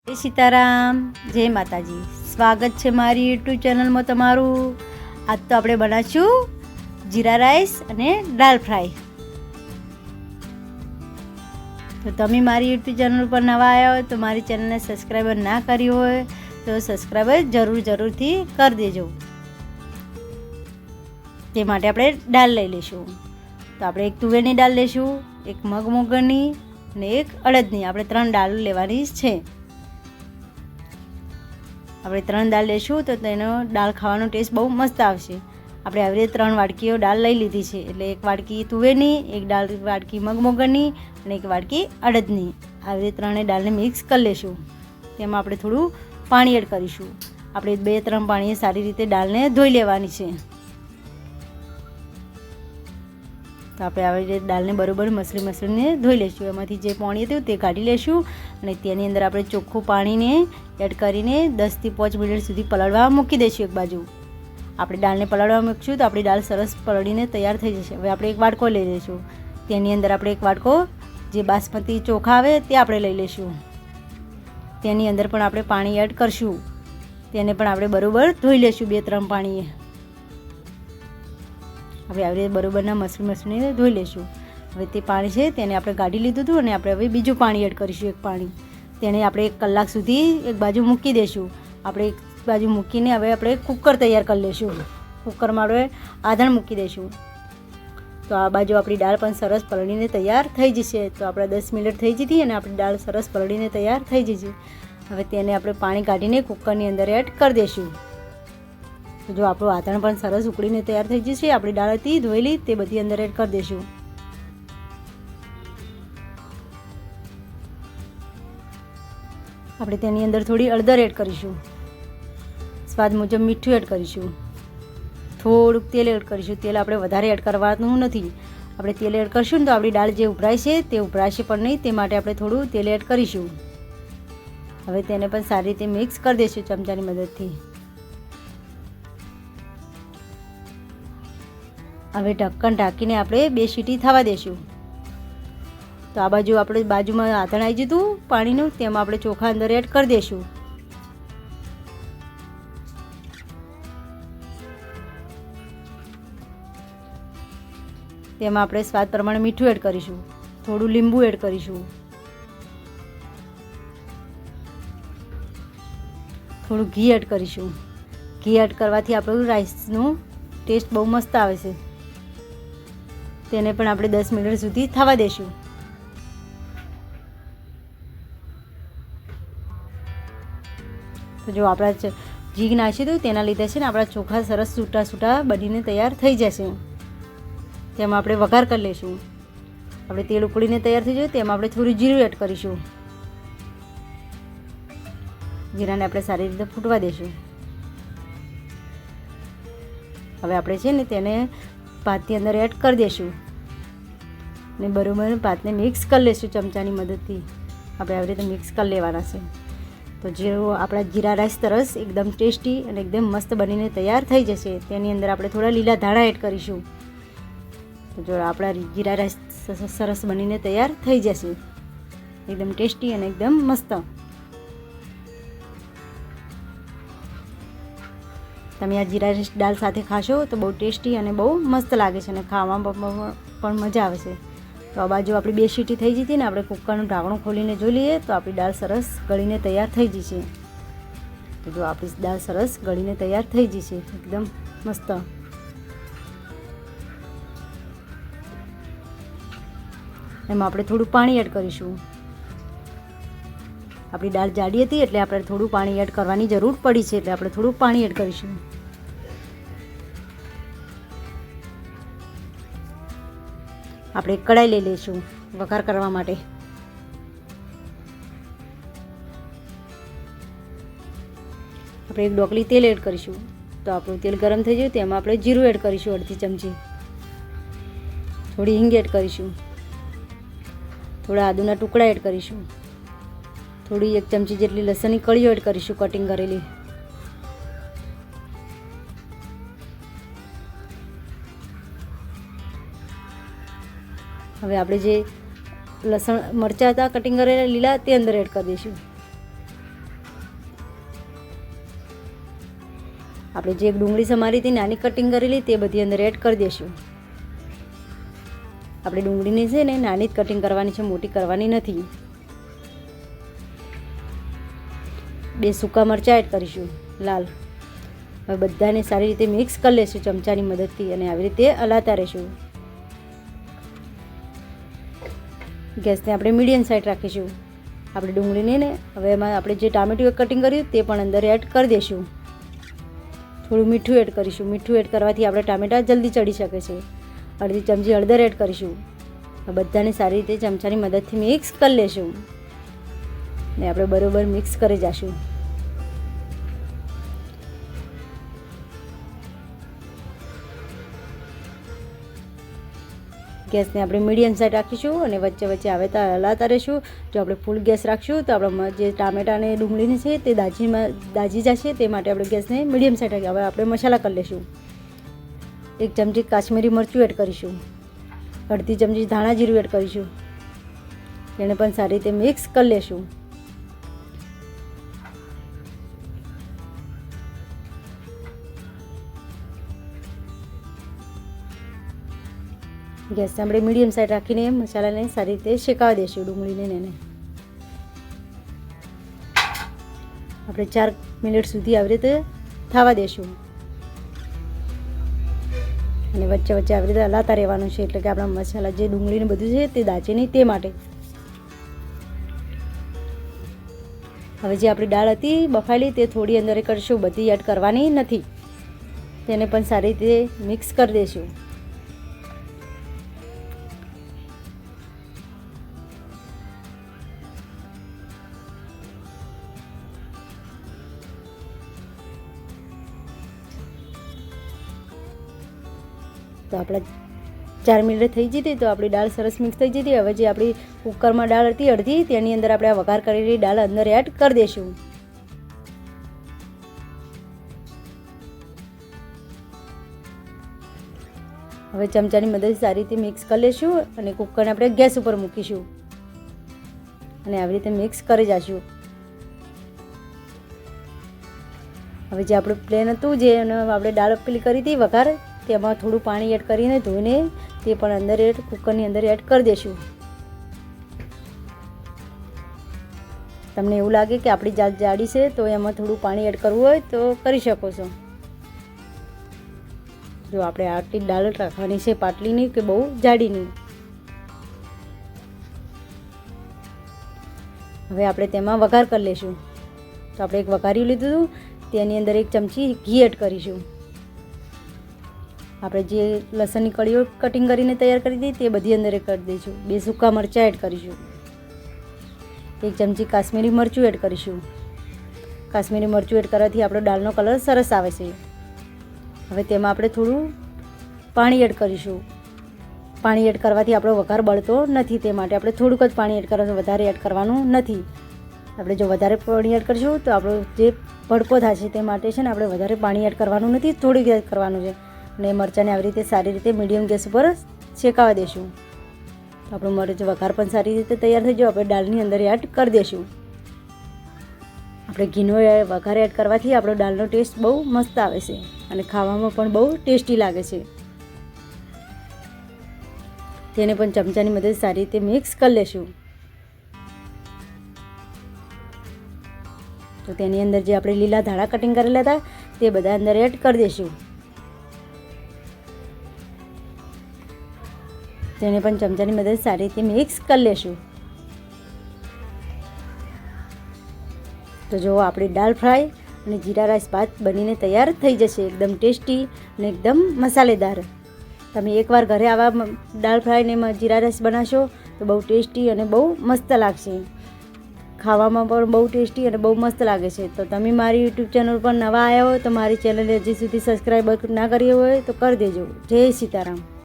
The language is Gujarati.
જય સીતારામ, જય માતાજી. સ્વાગત છે મારી યુટ્યુબ ચેનલમાં તમારું. આજ તો આપણે બનાવીશું જીરા રાઈસ અને દાળ ફ્રાય. તો તમે મારી યુટ્યુબ ચેનલ પર નવા આવ્યા હોય તો મારી ચેનલને સબસ્ક્રાઈબર ના કરી હોય તો સબસ્ક્રાઈબર જરૂરથી કરી દેજો. તે માટે આપણે દાળ લઈ લઈશું. તો આપણે એક તુવેરની દાળ લઈશું, એક મગ મોગરની અને એક અડદની. આપણે 3 દાળ લેવાની છે. આપણે 3 દાળ લઈશું તો તેનો દાળ ખાવાનો ટેસ્ટ બહુ મસ્ત આવશે. આપણે આવી રીતે 3 વાટકીઓ દાળ લઈ લીધી છે. એટલે 1 વાટકી તુવેરની, 1 વાટકી મગ મોગરની અને 1 વાટકી અડદની. આવી રીતે 3 દાળને મિક્સ કરી લઈશું. તેમાં આપણે થોડું પાણી એડ કરીશું. આપણે 2-3 પાણીએ સારી રીતે દાળને ધોઈ લેવાની છે. તો આપણે આવી રીતે દાળને બરાબર મસળીને ધોઈ લઈશું. એમાંથી જે પાણી હતું તે કાઢી લઈશું અને તેની અંદર આપણે ચોખ્ખું પાણીને એડ કરીને 10 થી 5 મિનિટ સુધી પલાળવા મૂકી દઈશું એક બાજુ. આપણે દાળને પલાળવા મૂકીશું તો આપણી દાળ સરસ પલળીને તૈયાર થઈ જશે. હવે આપણે એક વાટકો લઈ લઈશું. તેની અંદર આપણે એક વાટકો જે બાસમતી ચોખા આવે તે આપણે લઈ લઈશું. તેની અંદર પણ આપણે પાણી એડ કરશું. તેને પણ આપણે બરાબર ધોઈ લઈશું 2-3 પાણીએ. આપણે આવી રીતે બરાબરના મસળીને ધોઈ લઈશું. હવે તે પાણી છે તેને આપણે કાઢી લીધું હતું અને આપણે હવે બીજું પાણી એડ કરીશું. એક પાણી તેને આપણે 1 કલાક સુધી એક બાજુ મૂકી દઈશું. આપણે એક બાજુ મૂકીને હવે આપણે કુકર તૈયાર કરી લઈશું. કુકરમાં આપણે આધણ મૂકી દઈશું. તો આ બાજુ આપણી દાળ પણ સરસ પલળીને તૈયાર થઈ જશે. તો આપણે 10 મિનિટ થઈ જતી અને આપણી દાળ સરસ પલળીને તૈયાર થઈ જશે. હવે તેને આપણે પાણી કાઢીને કુકરની અંદર એડ કરી દઈશું. તો જો આપણું આથણ પણ સરસ ઉકળીને તૈયાર થઈ જશે. આપણી દાળ હતી ધોયેલી તે બધી અંદર એડ કરી દઈશું. આપણે તેની અંદર થોડી હળદર એડ કરીશું. સ્વાદ મુજબ મીઠું એડ કરીશું. થોડુંક તેલ એડ કરીશું. તેલ આપણે વધારે એડ કરવાનું નથી. આપણે તેલ એડ કરશું ને તો આપણી દાળ જે ઉભરાય છે તે ઉભરાશે પણ નહીં. તે માટે આપણે થોડું તેલ એડ કરીશું. હવે તેને પણ સારી રીતે મિક્સ કરી દઈશું ચમચાની મદદથી. હવે ઢક્કન ઢાંકીને આપણે 2 સીટી થવા દઈશું. તો આ બાજુ આપણે બાજુમાં આથણ આવી જતું પાણીનું તેમાં આપણે ચોખા અંદર એડ કરી દઈશું. તેમાં આપણે સ્વાદ પ્રમાણે મીઠું એડ કરીશું. થોડું લીંબુ એડ કરીશું. થોડું ઘી એડ કરીશું. ઘી એડ કરવાથી આપણું રાઈસનું ટેસ્ટ બહુ મસ્ત આવે છે. તેને પણ આપણે 10 મિનિટ સુધી થવા દઈશું. તો જો આપણા ઘી નાખી દઉં તેના લીધે છે ને આપણા ચોખા સરસ છૂટા બનીને તૈયાર થઈ જશે. તેમાં આપણે વઘાર કરી લઈશું. આપણે તેલ ઉકળીને તૈયાર થઈ જાય તેમાં આપણે થોડું જીરું એડ કરીશું. જીરાને આપણે સારી રીતે ફૂટવા દઈશું. હવે આપણે છે ને તેને ભાતની અંદર એડ કરી દઈશું ને બરાબર ભાતને મિક્સ કરી લઈશું ચમચાની મદદથી. આપણે આવી રીતે મિક્સ કરી લેવાના છે. તો જેવો આપણા જીરા રાઈસ સરસ એકદમ ટેસ્ટી અને એકદમ મસ્ત બનીને તૈયાર થઈ જશે. તેની અંદર આપણે થોડા લીલા ધાણા એડ કરીશું. તો જો આપણા જીરા રાઈસ સરસ બનીને તૈયાર થઈ જશે. એકદમ ટેસ્ટી અને એકદમ મસ્ત. તમે આ જીરા રાઈસ દાળ સાથે ખાશો તો બહુ ટેસ્ટી અને બહુ મસ્ત લાગે છે અને ખાવામાં પણ મજા આવે છે. તો આ બાજુ આપણી 2 સીટી થઈ જતી ને આપણે કુકરનું ઢાંકણું ખોલીને જોઈ લઈએ તો આપણી દાળ સરસ ગળીને તૈયાર થઈ જશે. તો જો આપણી દાળ સરસ ગળીને તૈયાર થઈ જશે એકદમ મસ્ત. એમાં આપણે થોડું પાણી એડ કરીશું. આપણી દાળ જાડી હતી એટલે આપણે થોડું પાણી એડ કરવાની જરૂર પડી છે. એટલે આપણે થોડું પાણી એડ કરીશું. આપણે કઢાઈ લઈ લઈશું વઘાર કરવા માટે. આપણે એક ડોકલી તેલ એડ કરીશું. તો આપણું તેલ ગરમ થઈ જાય તેમાં આપણે જીરું એડ કરીશું 1/2 ચમચી. થોડી હિંગ એડ કરીશું. થોડા આદુના ટુકડા એડ કરીશું. થોડી 1 ચમચી જેટલી લસણની કળીઓ એડ કરીશું કટિંગ કરેલી. હવે આપણે જે લસણ મરચાં હતા કટિંગ કરેલા લીલા તે અંદર એડ કરી દઈશું. આપણે જે ડુંગળી સમારી હતી નાની કટિંગ કરેલી તે બધી અંદર એડ કરી દઈશું. આપણે ડુંગળીની છે ને નાની જ કટિંગ કરવાની છે, મોટી કરવાની નથી. 2 સૂકા મરચાં એડ કરીશું લાલ. હવે બધાને સારી રીતે મિક્સ કરી લઈશું ચમચાની મદદથી અને આવી રીતે હલાવતા રહીશું. ગેસને આપણે મીડિયમ સાઈડ રાખીશું. આપણે ડુંગળીને ને હવે એમાં આપણે જે ટામેટું કટિંગ કર્યું તે પણ અંદર એડ કરી દઈશું. થોડું મીઠું એડ કરીશું. મીઠું એડ કરવાથી આપણે ટામેટાં જલ્દી ચડી શકે છે. અડધી ચમચી હળદર એડ કરીશું. બધાને સારી રીતે ચમચાની મદદથી મિક્સ કરી લઈશું ને આપણે બરોબર મિક્સ કરી જઈશું. ગેસને આપણે મીડિયમ સાઈડ રાખીશું અને વચ્ચે વચ્ચે આવે તો હલાવતા રહીશું. જો આપણે ફૂલ ગેસ રાખીશું તો આપણે જે ટામેટા અને ડુંગળીની છે તે દાજી જશે, તે માટે આપણે ગેસને મીડિયમ સાઈડ રાખી. હવે આપણે મસાલા કરી લઈશું. 1 ચમચી કાશ્મીરી મરચું એડ કરીશું. અડધી ચમચી ધાણા જીરું એડ કરીશું. એને પણ સારી રીતે મિક્સ કરી લઈશું. ગેસને આપણે મીડિયમ સાઈડ રાખીને મસાલાને સારી રીતે શેકાવા દઈશું. ડુંગળીને એને આપણે 4 મિનિટ સુધી આવી રીતે થવા દઈશું અને વચ્ચે વચ્ચે આવી રીતે હલાવતા રહેવાનું છે, એટલે કે આપણા મસાલા જે ડુંગળીને બધું છે તે દાચે નહીં તે માટે. હવે જે આપણી દાળ હતી બફાયેલી તે થોડી અંદર કરીશું, બધી એડ કરવાની નથી. તેને પણ સારી રીતે મિક્સ કરી દઈશું. તો આપણે 4 મિનિટ થઈ જતી તો આપણી દાળ સરસ મિક્સ થઈ જતી. હવે જે આપણી કુકરમાં દાળ હતી અડધી, તેની અંદર આપણે આ વઘાર કરેલી દાળ અંદર એડ કરી દઈશું. હવે ચમચાની મદદથી સારી રીતે મિક્સ કરી લઈશું અને કુકરને આપણે ગેસ ઉપર મૂકીશું અને આવી રીતે મિક્સ કરી જઈશું. હવે જે આપણું પ્લેન હતું જે આપણે દાળ પેલી કરી હતી વઘાર, તેમાં થોડું પાણી એડ કરીને ધોઈને તે પણ અંદર કુકરની અંદર એડ કરી દઈશું. તમને એવું લાગે કે આપણી જાડી છે તો એમાં થોડું પાણી એડ કરવું હોય તો કરી શકો છો. જો આપણે આટલી દાળ રાખવાની છે, પાટલીની કે બહુ જાડીની. હવે આપણે તેમાં વઘાર કરી લઈશું. તો આપણે એક વઘાર્યું લીધું હતું, તેની અંદર 1 ચમચી ઘી એડ કરીશું. આપણે જે લસણની કળીઓ કટિંગ કરીને તૈયાર કરી હતી તે બધી અંદર કરી દઈશું. 2 સૂકા મરચાં એડ કરીશું. 1 ચમચી કાશ્મીરી મરચું એડ કરીશું. કાશ્મીરી મરચું એડ કરવાથી આપણો દાળનો કલર સરસ આવે છે. હવે તેમાં આપણે થોડું પાણી એડ કરીશું. પાણી એડ કરવાથી આપણો વઘાર બળતો નથી, તે માટે આપણે થોડુંક જ પાણી એડ કરવાનું, વધારે એડ કરવાનું નથી. આપણે જો વધારે પાણી એડ કરીશું તો આપણો જે ભડકો થશે, તે માટે છે ને આપણે વધારે પાણી એડ કરવાનું નથી, થોડુંક એડ કરવાનું છે. અને મરચાંને આવી રીતે સારી રીતે મીડિયમ ગેસ ઉપર શેકાવા દઈશું. તો આપણું મરચ વઘાર પણ સારી રીતે તૈયાર થઈ જાય. આપણે દાળની અંદર એડ કરી દઈશું. આપણે ઘીનો વઘાર એડ કરવાથી આપણો દાળનો ટેસ્ટ બહુ મસ્ત આવે છે અને ખાવામાં પણ બહુ ટેસ્ટી લાગે છે. તેને પણ ચમચાની મદદથી સારી રીતે મિક્સ કરી લઈશું. તો તેની અંદર જે આપણે લીલા ધાણા કટિંગ કરેલા હતા તે બધા અંદર એડ કરી દઈશું. તેને પણ ચમચાની મદદથી સારી રીતે મિક્સ કરી લઈશું. તો જો આપણી દાળ ફ્રાય અને જીરા રાઈસ ભાત બનીને તૈયાર થઈ જશે. એકદમ ટેસ્ટી અને એકદમ મસાલેદાર. તમે એકવાર ઘરે આવા દાળ ફ્રાય ને જીરા રાઈસ બનાવશો તો બહુ ટેસ્ટી અને બહુ મસ્ત લાગશે. ખાવામાં પણ બહુ ટેસ્ટી અને બહુ મસ્ત લાગે છે. તો તમે મારી યુટ્યુબ ચેનલ પર નવા આવ્યા હોય તો મારી ચેનલને હજી સુધી સબસ્ક્રાઈબ ના કરી હોય તો કરી દેજો. જય સીતારામ.